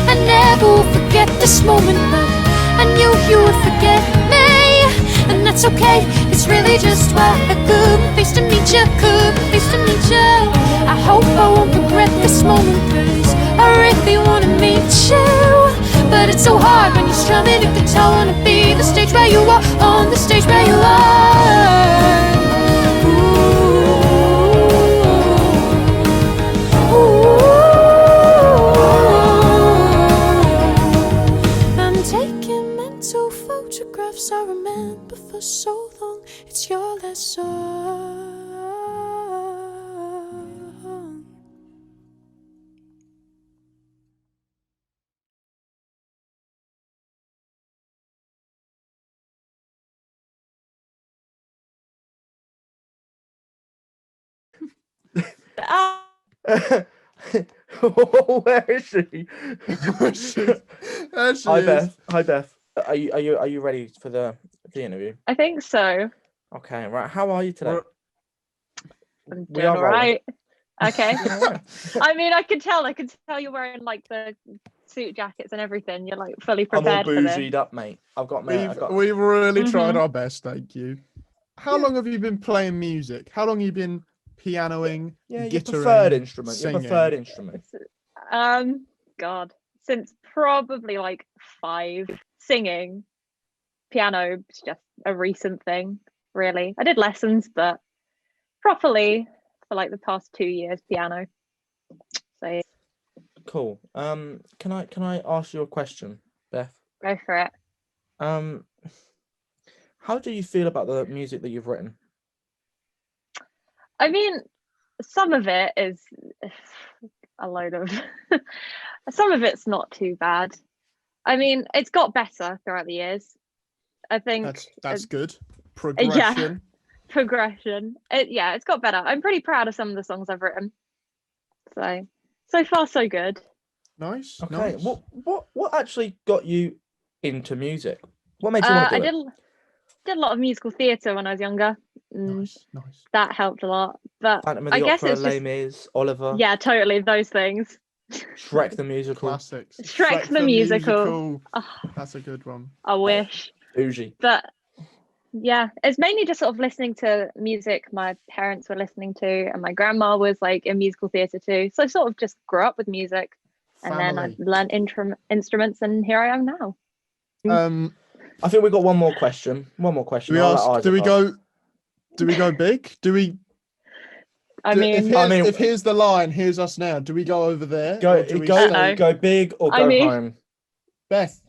I never will forget this moment, but I knew you would forget me. And that's okay, it's really just why I couldn't face to meet you, couldn't face to meet you. I hope I won't regret this moment, cause I really wanna meet you. But it's so hard when you're strumming a guitar. Wanna be the stage where you are, on the stage where you are. I'm taking mental photographs I remember for so long. It's your last song. Where is she? There she Hi is. Beth. Hi Beth. Are you ready for the interview? I think so. Okay, right. How are you today? I'm We doing are all rolling. right. Okay. Alright. I mean, I could tell you're wearing like the suit jackets and everything. You're like fully I'm all prepared for this. bougieed up, mate. We've really tried Mhm. our best, thank you. How long have you been playing music? How long have you been pianoing, your guitaring, preferred instrument. singing? Your preferred instrument. God, since probably like 5. Singing, piano is just a recent thing, really. I did lessons, but properly for like the past 2 years, piano. So Cool. Can I ask you a question, Beth? go for it. How do you feel about the music that you've written? I mean, some of it is a load of some of it's not too bad. I mean, it's got better throughout the years. I think that's good. Progression. Yeah, progression. It's got better. I'm pretty proud of some of the songs I've written. So far so good. Nice. Okay. Nice. What actually got you into music? What made you want to do it? Did a lot of musical theatre when I was younger. Nice. That helped a lot. But Phantom of I the guess Opera, it's Les just Mis, Oliver. yeah, totally those things. Shrek the musical. Classics. Shrek the musical. Oh, that's a good one. I wish. Bougie. But yeah, it's mainly just sort of listening to music my parents were listening to, and my grandma was like in musical theatre too. So I sort of just grew up with music, and then I learned instruments, and here I am now. I think we got one more question. Do we go big? If here's the line, here's us now. Do we go over there? Go big or go home? Beth.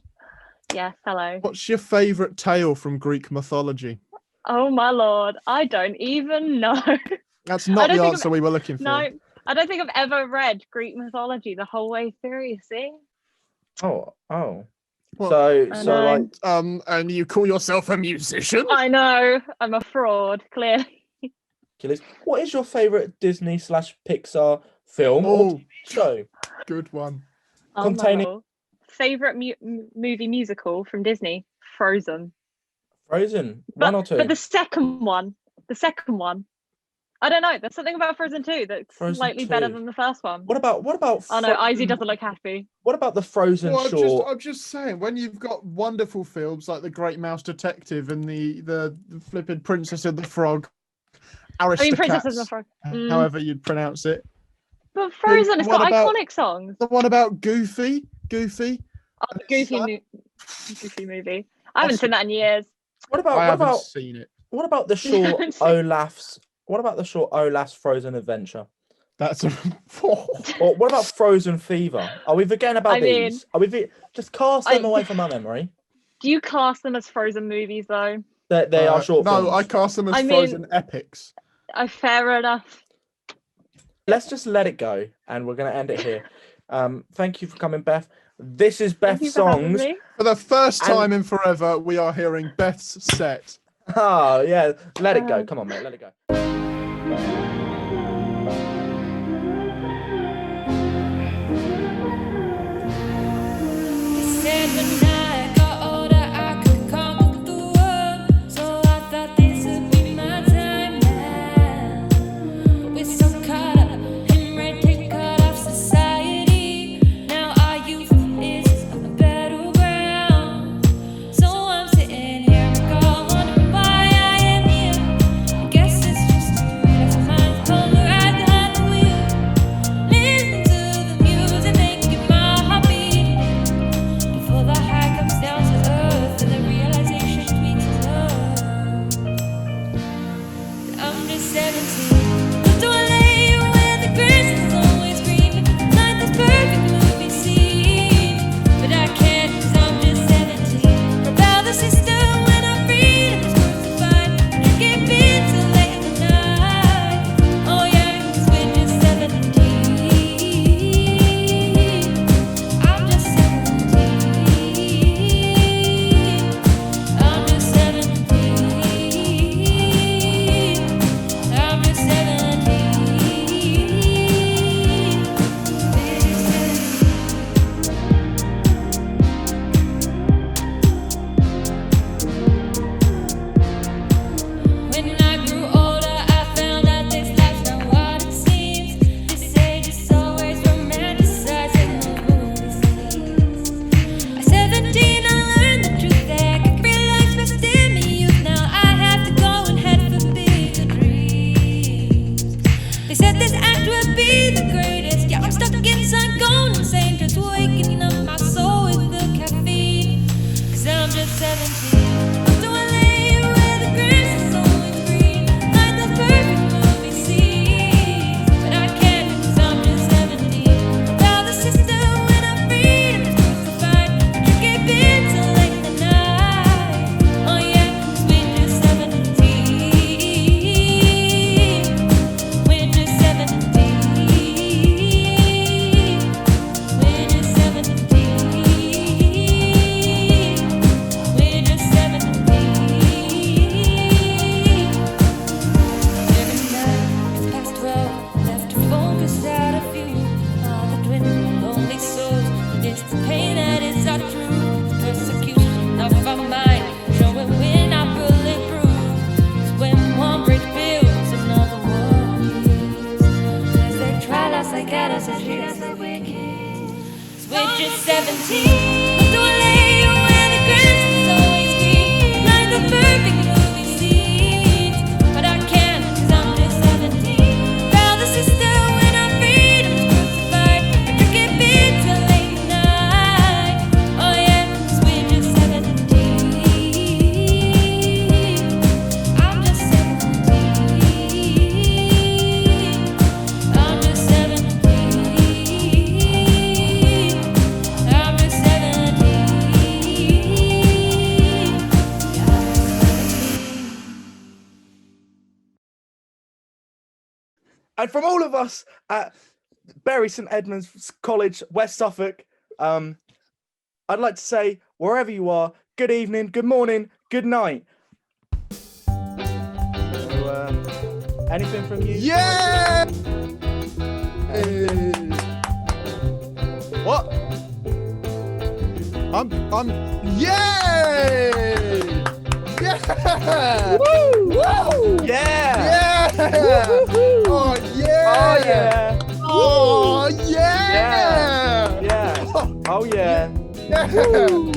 Yes, hello. What's your favourite tale from Greek mythology? Oh my lord, I don't even know. That's not the answer we were looking for. No, I don't think I've ever read Greek mythology the whole way through, you see? Oh. Well, and you call yourself a musician? I know, I'm a fraud, clearly. What is your favourite Disney/Pixar film or TV show? Good one. Containing favourite movie musical from Disney? Frozen. One or two? But the second one. I don't know. There's something about Frozen 2 that's slightly better than the first one. What about? Oh no, Izzy doesn't look happy. What about the Frozen short? I'm just saying, when you've got wonderful films like The Great Mouse Detective and the flipping Princess and the Frog, Princess and the Frog. However you'd pronounce it. But Frozen, it's got iconic songs. The one about Goofy. Oh, the Goofy movie. I haven't seen that in years. I haven't seen it. What about the short Olaf's? What about the short Olaf's Frozen Adventure? That's or what about Frozen Fever? Are we forgetting about these? Are we just cast them away from our memory? Do you class them as Frozen movies though? They are short films. No, I cast them as Frozen epics. Fair enough. Let's just let it go, and we're going to end it here. Thank you for coming, Beth. This is Beth's songs. For the first time in forever, we are hearing Beth's set. Oh, yeah. Let it go. Come on, mate. Let it go. I'm just 17. 17. So I lay you where the grass is always green, like the perfect movie scenes. But I can't, 'cause I'm just 17. Found the sister when our freedom's crucified. I drink it beer till late night. Oh yeah, 'cause we're just 17. I'm just 17. I'm just 17. I'm just 17. And from all of us at Bury St Edmunds College, West Suffolk, I'd like to say, wherever you are, good evening, good morning, good night. So, anything from you? Yeah! What? I'm yay! Yeah! Woo! Woo! Yeah! Yeah! Woo-hoo! Oh yeah! Oh yeah! Oh yeah! Yeah! Oh yeah! Yeah! Woo!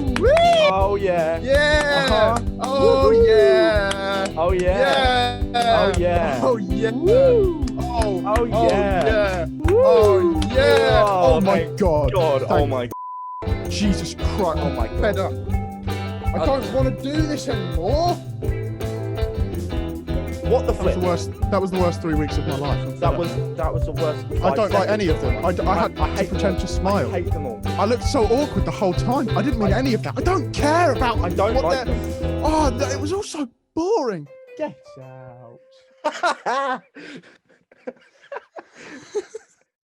Oh yeah! Yeah! Uh-huh. Oh yeah! Oh yeah! Yeah! Oh yeah! Oh yeah! Woo! Oh, Oh yeah! Oh yeah! Oh, Oh my god! God! Oh Thank my! Jesus Christ! Oh my God! Fed up. I don't want to do this anymore. What the That was flip? the worst. That was the worst 3 weeks of my life. I'm fed That up. was the worst. I don't like any of them. I had to hate pretend them to smile. I hate them all. I looked so awkward the whole time. I didn't mean any of that. I don't care about. I don't what like they're- them. Oh, it was all so boring. Get out.